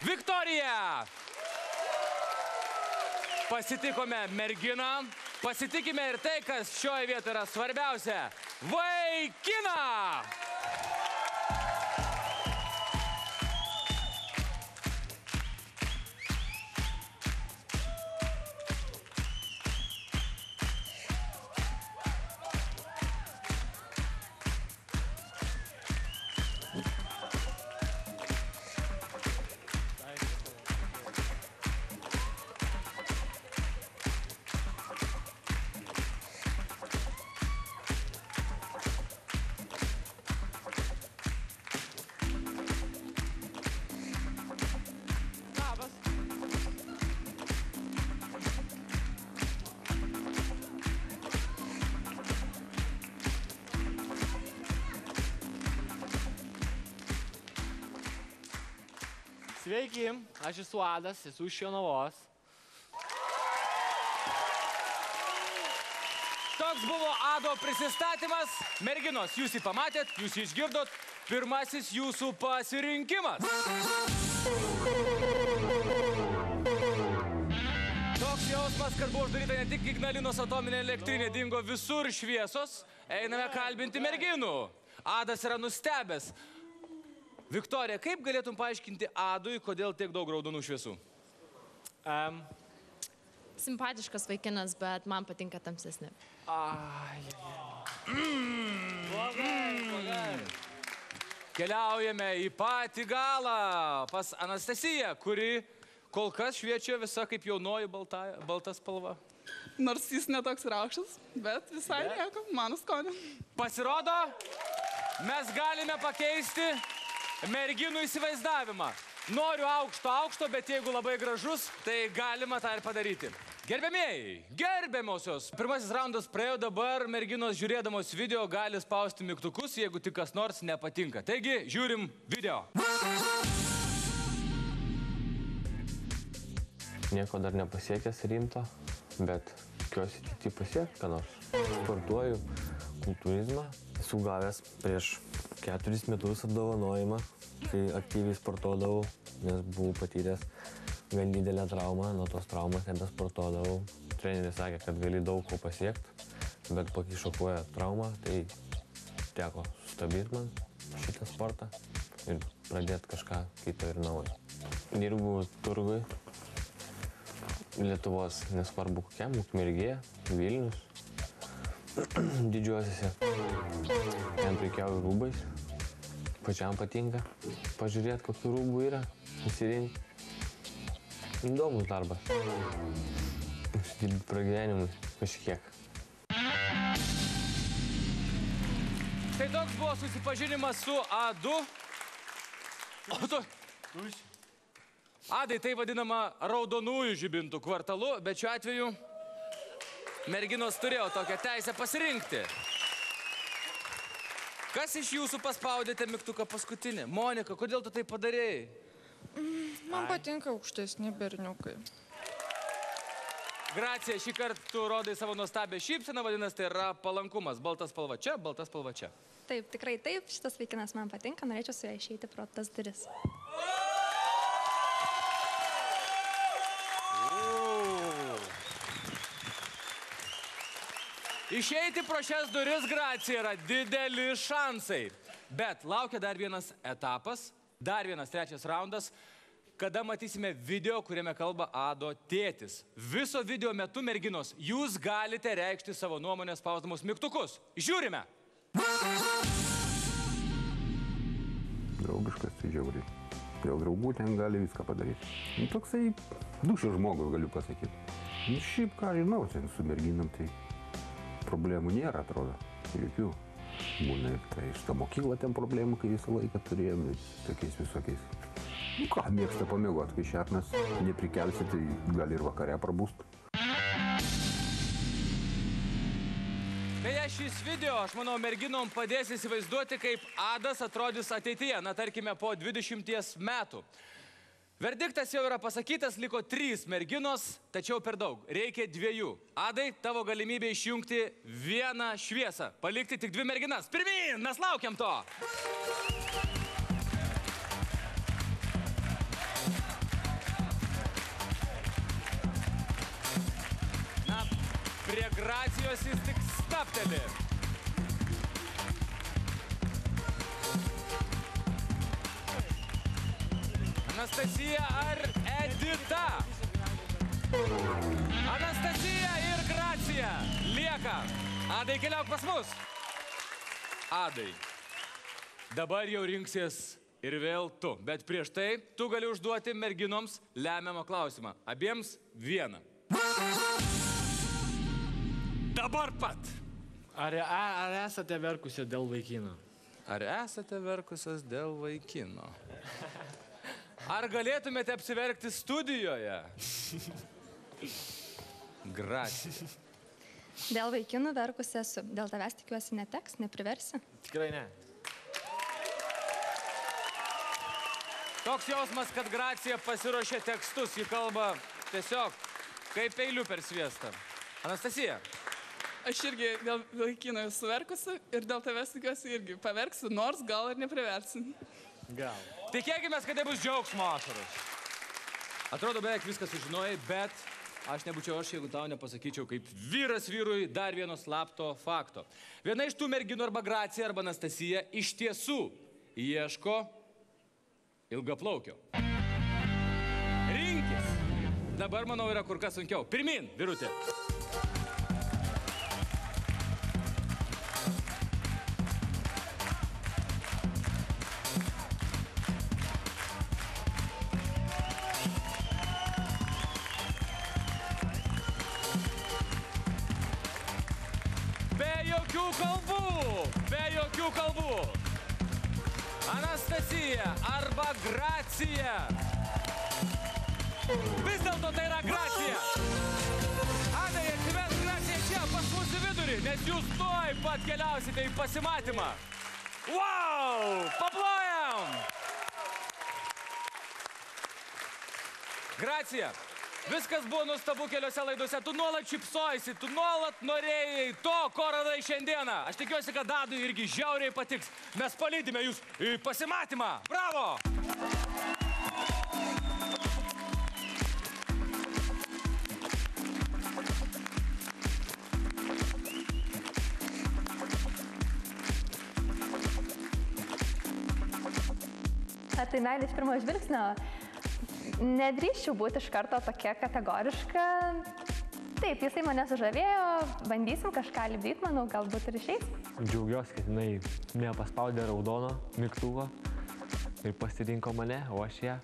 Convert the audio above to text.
Viktorija! Pasitikome merginą, pasitikime ir tai, kas šioje vietoje yra svarbiausia – vaikiną! Sveiki, aš esu Adas, esu iš Jonavos. Toks buvo Ado prisistatymas. Merginos, jūs jį pamatėt, jūs jį išgirdot. Pirmasis jūsų pasirinkimas. Toks jausmas, kad buvo uždaryta ne tik Ignalinos atominė elektrinė, dingo visur šviesos. Einame kalbinti merginų. Adas yra nustebęs. Viktorija, kaip galėtum paaiškinti Adui, kodėl tiek daug raudonų šviesų? Simpatiškas vaikinas, bet man patinka tamsesni. Keliaujame į patį galą pas Anastasiją, kuri kol kas šviečia visa kaip jaunoji balta spalva. Nors jis netoks raukštas, bet visai nieko, mano skonio. Pasirodo, mes galime pakeisti merginų įsivaizdavimą. Noriu aukšto, bet jeigu labai gražus, tai galima tą ir padaryti. Gerbėmieji, gerbiamosios. Pirmasis raundas praėjo, dabar merginos žiūrėdamos video gali spausti mygtukus, jeigu tik kas nors nepatinka. Taigi, žiūrim video. Nieko dar nepasiekęs rimto, bet tikiuosi ateityje pasiekti ką nors. Sportuoju kultūrizmą. Esu gavęs prieš 4 metus apdovanojimą, kai aktyviai sportuodavau, nes buvau patyręs gan didelę traumą, nuo tos traumos nebesportuodavau. Treneris sakė, kad gali daug ko pasiekti, bet pakišo koją traumą, tai teko sustabdyti man šitą sportą ir pradėti kažką kito ir naujo. Dirbu turgui, Lietuvos, nesvarbu kokiam, Ukmergė, Vilnius, didžiuosiuose. Ten prekiauju rūbais, pačiam patinka pažiūrėti, kokių rūbų yra, įsirinkti. Įdomus darbas. Užsidirbti pragyvenimui kažkiek. Tai toks buvo susipažinimas su Adu. Adai tai vadinama raudonųjų žibintų kvartalu, bet šiuo atveju merginos turėjo tokią teisę pasirinkti. Kas iš jūsų paspaudėte mygtuką paskutinį? Monika, kodėl tu tai padarėjai? Man patinka aukštesni berniukai. Gracija, šį kartą tu rodai savo nuostabią šypseną, vadinasi, tai yra palankumas. Balta spalva čia, balta spalva čia. Taip, tikrai taip. Šitas vaikinas man patinka, norėčiau su ją išeiti pro tas duris. Išeiti pro šias duris, Gracija, yra dideli šansai. Bet laukia dar vienas etapas, dar vienas trečias raundas, kada matysime video, kuriame kalba Ado tėtis. Viso video metu, merginos, jūs galite reikšti savo nuomonę spausdamos mygtukus. Žiūrime! Draugiškas tai žiauriai. Dėl draugų ten gali viską padaryti. Toksai dušio žmogus, galiu pasakyti. Šiaip ką žinau, ten su merginam tai problemų nėra, atrodo. Jokių. Būna ir tai iš tą mokyklą ten problemų, kai visą laiką turėjom, tokiais visokiais. Nu ką, mėgsta pamiegoti, kai šernas neprikelsi, tai gali ir vakare prabūst. Beje, šis video, aš manau, merginom padės įsivaizduoti, kaip Adas atrodys ateityje, na, tarkime, po 20 metų. Verdiktas jau yra pasakytas, liko 3 merginos, tačiau per daug. Reikia 2. Adai, tavo galimybė išjungti 1 šviesą. Palikti tik 2 merginas. Pirmyn, mes laukiam to. Gracijos jis tik stapteli. Anastasija ar Edita? Anastasija ir Gracija lieka. Adai, keliauk pas mus. Adai, dabar jau rinksies ir vėl tu. Bet prieš tai tu gali užduoti merginoms lemiamą klausimą. Abiems vieną. Dabar pat. Ar esate verkusi dėl vaikino? Ar esate verkusios dėl vaikino? Ar galėtumėte apsiverkti studijoje? Gracija. Dėl vaikinų verkus esu. Dėl tavęs tikiuosi neteks, nepriversi. Tikrai ne. Toks jausmas, kad Gracija pasiruošė tekstus. Ji kalba tiesiog kaip peiliu per sviestą. Anastasija. Aš irgi dėl vaikino esu verkusi ir dėl tavęs tikiuosi irgi paverksiu, nors gal ir nepriversi. Gal. Tikėkime, kad tai bus džiaugsmo ašaros. Atrodo, beveik viską sužinojai, bet aš nebūčiau aš, jeigu tau nepasakyčiau kaip vyras vyrui dar vieno slapto fakto. Viena iš tų merginų arba Gracija arba Anastasija iš tiesų ieško ilgaplaukio. Rinkis. Dabar, manau, yra kur kas sunkiau. Pirmin, Birutė. Be jokių kalbų. Anastasija arba Gracija. Vis dėlto tai yra Gracija. Adai, atsives Gracija čia pas mus į vidurį, nes jūs tuoj pat keliausite į pasimatymą. Wow! Paplojam! Gracija. Viskas buvo nuostabu keliose laidose, tu nuolat šypsojaisi, tu nuolat norėjai to, ko radai šiandieną. Aš tikiuosi, kad Adui irgi žiauriai patiks. Mes palydime jūs į pasimatymą. Bravo! Ar tai meilė iš pirmo žvilgsnio? Nedrįsčiau būti iš karto tokia kategoriška. Taip, jisai mane sužavėjo, bandysim kažką lipdyti, manau, galbūt ir išeis. Džiaugiuosi, kad jinai nepaspaudė raudono mygtuko ir pasirinko mane, o aš ją.